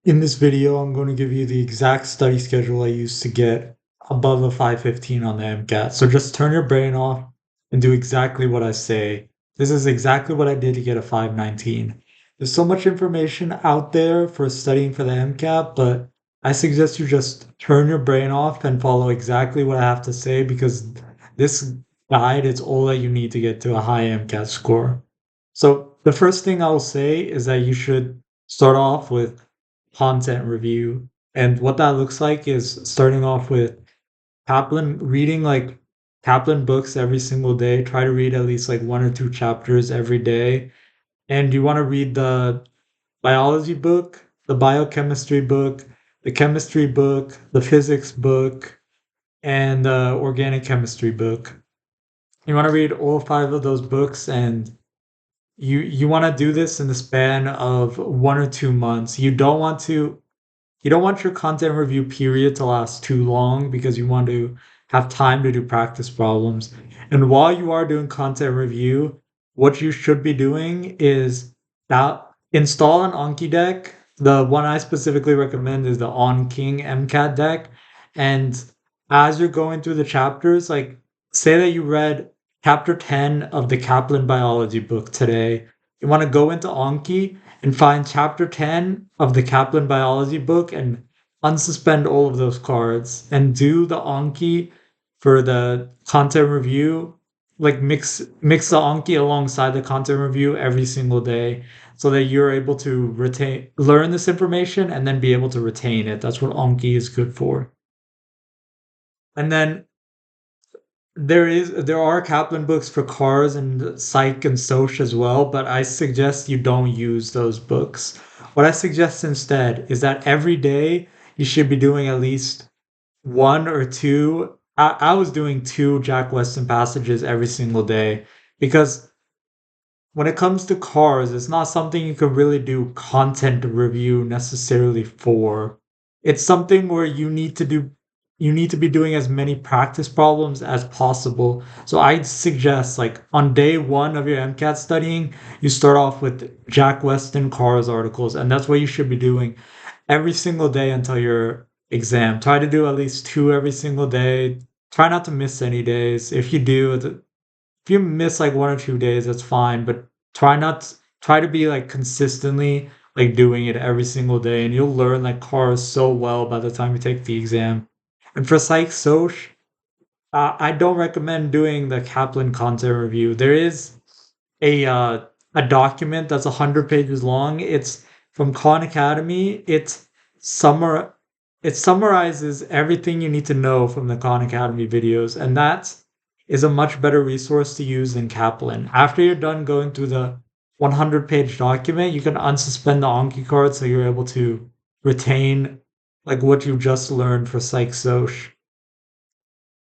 In this video, I'm going to give you the exact study schedule I used to get above a 515 on the MCAT. So just turn your brain off and do exactly what I say. This is exactly what I did to get a 519. There's so much information out there for studying for the MCAT, but I suggest you just turn your brain off and follow exactly what I have to say because this guide is all that you need to get to a high MCAT score. So the first thing I will say is that you should start off with content review. And what that looks like is starting off with Kaplan, reading like Kaplan books every single day. Try to read at least like one or two chapters every day. And you want to read the biology book, the biochemistry book, the chemistry book, the physics book, and the organic chemistry book. You want to read all five of those books, and you want to do this in the span of 1 or 2 months. You don't want your content review period to last too long because you want to have time to do practice problems. And while you are doing content review, what you should be doing is that install an Anki deck. The one I specifically recommend is the On King MCAT deck. And as you're going through the chapters, like say that you read chapter 10 of the Kaplan biology book today, you want to go into Anki and find chapter 10 of the Kaplan biology book and unsuspend all of those cards and do the Anki for the content review. Like mix the Anki alongside the content review every single day so that you're able to learn this information and then be able to retain it. That's what Anki is good for. And then there are Kaplan books for cars and psych and soc as well, but I suggest you don't use those books. What I suggest instead is that every day you should be doing at least one or two. I was doing two Jack Weston passages every single day because when it comes to cars, it's not something you can really do content review necessarily for. It's something where you need to be doing as many practice problems as possible. So I'd suggest like on day one of your MCAT studying, you start off with Jack Weston cars articles, and that's what you should be doing every single day until your exam. Try to do at least two every single day. Try not to miss any days. If you do, if you miss like 1 or 2 days, that's fine, but try to be like consistently like doing it every single day, and you'll learn like cars so well by the time you take the exam. And for Psych Soc, I don't recommend doing the Kaplan content review. There is a document that's 100 pages long. It's from Khan Academy. Summar it summarizes everything you need to know from the Khan Academy videos, and that is a much better resource to use than Kaplan. After you're done going through the 100-page document, you can unsuspend the Anki card so you're able to retain like what you just learned for Psych Soc.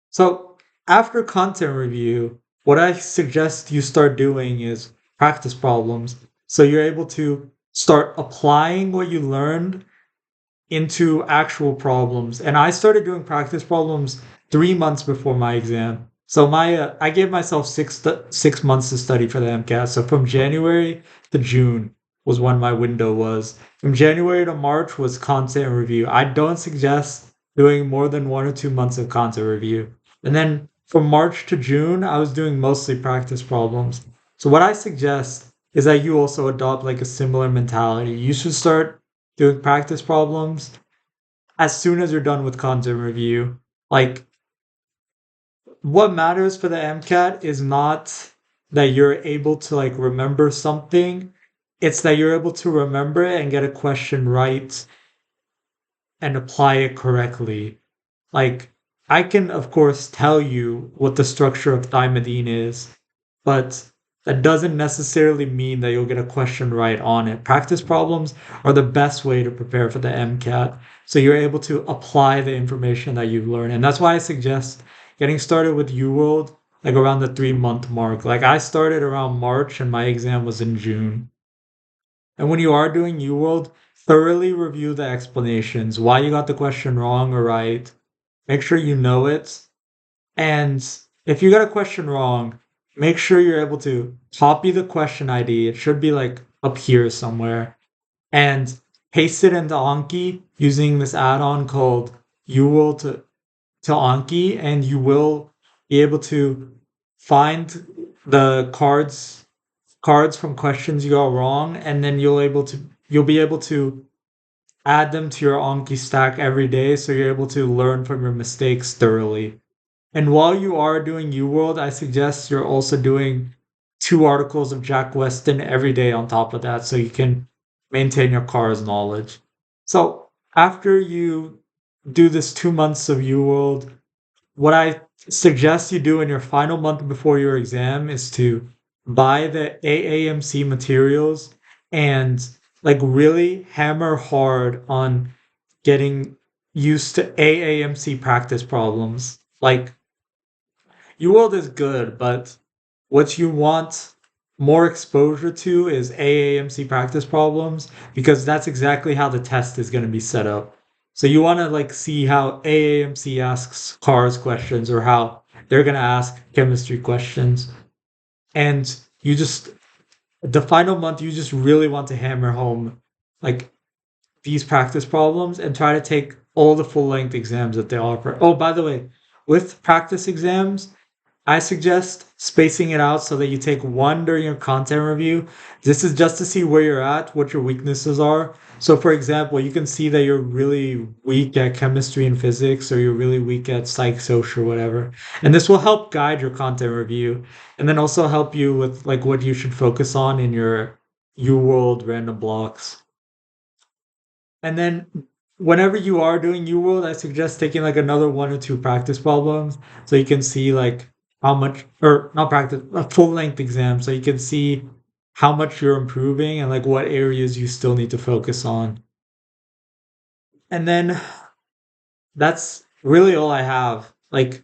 So after content review, what I suggest you start doing is practice problems. So you're able to start applying what you learned into actual problems. And I started doing practice problems 3 months before my exam. So I gave myself 6 months to study for the MCAT. So from January to June was when my window was. From January to March was content review. I don't suggest doing more than 1 or 2 months of content review. And then from March to June, I was doing mostly practice problems. So what I suggest is that you also adopt like a similar mentality. You should start doing practice problems as soon as you're done with content review. Like, what matters for the MCAT is not that you're able to like remember something, it's that you're able to remember it and get a question right and apply it correctly. Like, I can, of course, tell you what the structure of thymidine is, but that doesn't necessarily mean that you'll get a question right on it. Practice problems are the best way to prepare for the MCAT. So you're able to apply the information that you've learned. And that's why I suggest getting started with UWorld like around the 3 month mark. Like I started around March and my exam was in June. And when you are doing UWorld, thoroughly review the explanations, why you got the question wrong or right. Make sure you know it. And if you got a question wrong, make sure you're able to copy the question ID. It should be like up here somewhere. And paste it into Anki using this add-on called UWorld to Anki, and you will be able to find the cards from questions you got wrong, and then you'll be able to add them to your Anki stack every day, so you're able to learn from your mistakes thoroughly. And while you are doing UWorld, I suggest you're also doing 2 articles of Jack Weston every day on top of that, so you can maintain your car's knowledge. So after you do this 2 months of UWorld, what I suggest you do in your final month before your exam is to buy the AAMC materials and like really hammer hard on getting used to AAMC practice problems. Like UWorld is good, but what you want more exposure to is AAMC practice problems because that's exactly how the test is going to be set up. So you want to like see how AAMC asks cars questions or how they're going to ask chemistry questions. And you just the final month you just really want to hammer home like these practice problems and try to take all the full length exams that they offer. Oh, by the way, with practice exams, I suggest spacing it out so that you take one during your content review. This is just to see where you're at, what your weaknesses are. So, for example, you can see that you're really weak at chemistry and physics, or you're really weak at psych, social, or whatever. And this will help guide your content review, and then also help you with like what you should focus on in your U World random blocks. And then whenever you are doing UWorld, I suggest taking like another 1 or 2 practice problems so you can see like how much, or not practice, a full length exam so you can see how much you're improving and like what areas you still need to focus on. And then that's really all I have. Like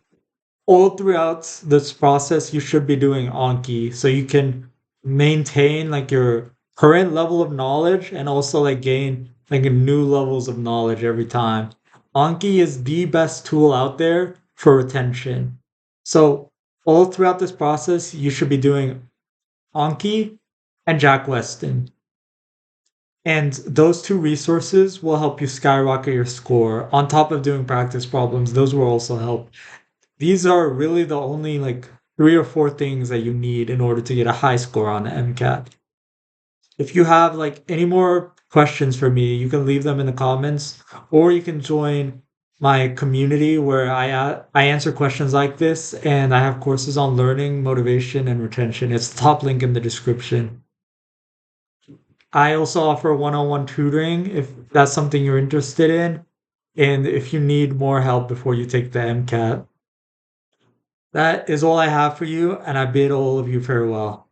all throughout this process, you should be doing Anki so you can maintain like your current level of knowledge and also like gain like new levels of knowledge every time. Anki is the best tool out there for retention. So all throughout this process, you should be doing Anki and Jack Weston. And those 2 resources will help you skyrocket your score. On top of doing practice problems, those will also help. These are really the only like 3 or 4 things that you need in order to get a high score on the MCAT. If you have like any more questions for me, you can leave them in the comments, or you can join my community where I answer questions like this, and I have courses on learning, motivation, and retention. It's the top link in the description. I also offer one-on-one tutoring if that's something you're interested in, and if you need more help before you take the MCAT. That is all I have for you, and I bid all of you farewell.